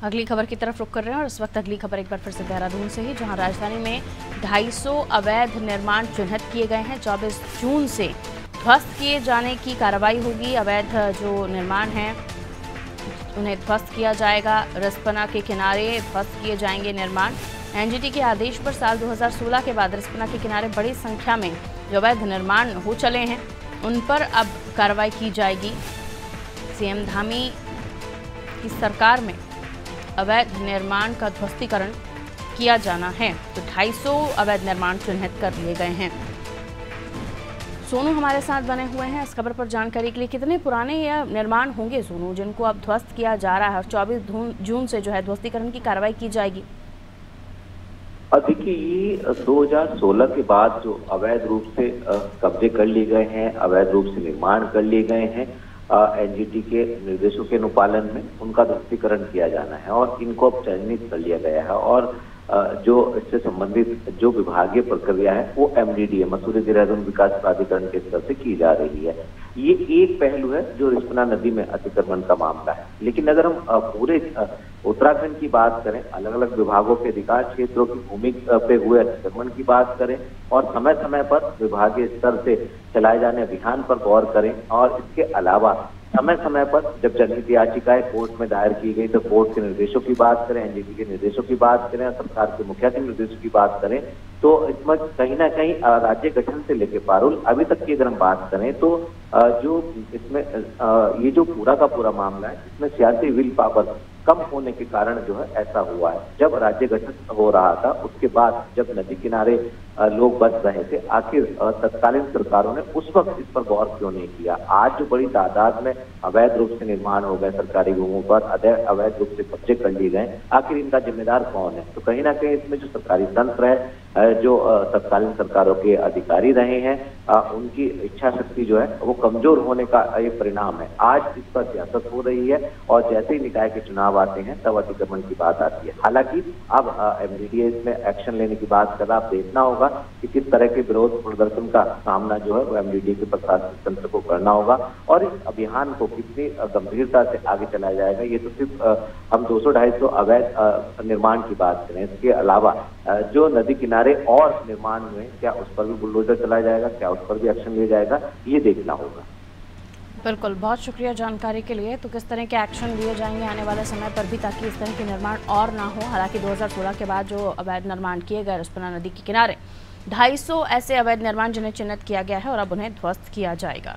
अगली खबर की तरफ रुख कर रहे हैं और इस वक्त अगली खबर एक बार फिर से देहरादून से ही, जहां राजधानी में 250 अवैध निर्माण चिन्हित किए गए हैं। 24 जून से ध्वस्त किए जाने की कार्रवाई होगी। अवैध जो निर्माण हैं उन्हें ध्वस्त किया जाएगा। रिस्पना के किनारे ध्वस्त किए जाएंगे निर्माण। एनजीटी के आदेश पर साल 2016 के बाद रिस्पना के किनारे बड़ी संख्या में जो अवैध निर्माण हो चले हैं उन पर अब कार्रवाई की जाएगी। सीएम धामी की सरकार में अवैध निर्माण का ध्वस्तीकरण किया जाना है, तो 250 अवैध निर्माण चिन्हित कर लिए गए हैं। सोनू हमारे साथ बने हुए हैं इस खबर पर जानकारी के लिए। कितने पुराने यह निर्माण होंगे सोनू, जिनको अब ध्वस्त किया जा रहा है और 24 जून से जो है ध्वस्तीकरण की कार्रवाई की जाएगी? देखिए, ये 2016 के बाद जो अवैध रूप से कब्जे कर लिए गए हैं, अवैध रूप से निर्माण कर लिए गए हैं, एनजीटी के निर्देशों के अनुपालन में उनका ध्वस्तीकरण किया जाना है और इनको अब चयनित कर लिया गया है। और जो इससे संबंधित जो विभागीय प्रक्रिया है वो एमडीडीए मसूरी देहरादून विकास प्राधिकरण के स्तर से की जा रही है। ये एक पहलू है जो रिस्पना नदी में अतिक्रमण का मामला है, लेकिन अगर हम पूरे उत्तराखंड की बात करें, अलग अलग विभागों के अधिकार क्षेत्रों की भूमि पे हुए अतिक्रमण की बात करें और समय समय पर विभागीय स्तर से चलाए जाने अभियान पर गौर करें, और इसके अलावा समय समय पर जब जनहित याचिकाएं कोर्ट में दायर की गई तो कोर्ट के निर्देशों की बात करें, एनजीटी के निर्देशों की बात करें, सरकार के मुखिया के निर्देशों की बात करें, तो इसमें कहीं ना कहीं राज्य गठन से लेकर पारुल अभी तक की अगर हम बात करें तो जो इसमें ये जो पूरा का पूरा मामला है इसमें सियासी विल पावर कम होने के कारण जो है ऐसा हुआ है। जब राज्य गठन हो रहा था उसके बाद जब नदी किनारे लोग बस रहे थे, आखिर तत्कालीन सरकारों ने उस वक्त इस पर गौर क्यों नहीं किया? आज जो बड़ी तादाद में अवैध रूप से निर्माण हो गए, सरकारी भूमि पर अवैध रूप से कब्जे कर लिए गए, आखिर इनका जिम्मेदार कौन है? तो कहीं ना कहीं इसमें जो सरकारी तंत्र है, जो तत्कालीन सरकारों के अधिकारी रहे हैं, उनकी इच्छा शक्ति जो है वो कमजोर होने का ये परिणाम है। आज इस पर सियासत हो रही है और जैसे ही निकाय के चुनाव आते हैं तब अतिक्रमण की बात आती है। हालांकि अब एमडीडीए इसमें एक्शन लेने की बात कर रहा, देखना होगा कि किस तरह के विरोध प्रदर्शन का सामना जो है वो एमडीडीए के प्रशासनिक तंत्र को करना होगा और इस अभियान को कितनी गंभीरता से आगे चलाया जाएगा। ये तो सिर्फ हम 200-250 अवैध निर्माण की बात करें, इसके अलावा जो नदी किनारे और निर्माण हुए क्या उस पर भी बुलडोजर चलाया जाएगा, क्या उस पर भी एक्शन लिया जाएगा, ये देखना होगा। बिल्कुल, बहुत शुक्रिया जानकारी के लिए। तो किस तरह के एक्शन लिए जाएंगे आने वाले समय पर भी ताकि इस तरह के निर्माण और ना हो। हालांकि 2016 के बाद जो अवैध निर्माण किए गए रिस्पना नदी के किनारे 250 ऐसे अवैध निर्माण जिन्हें चिन्हित किया गया है और अब उन्हें ध्वस्त किया जाएगा।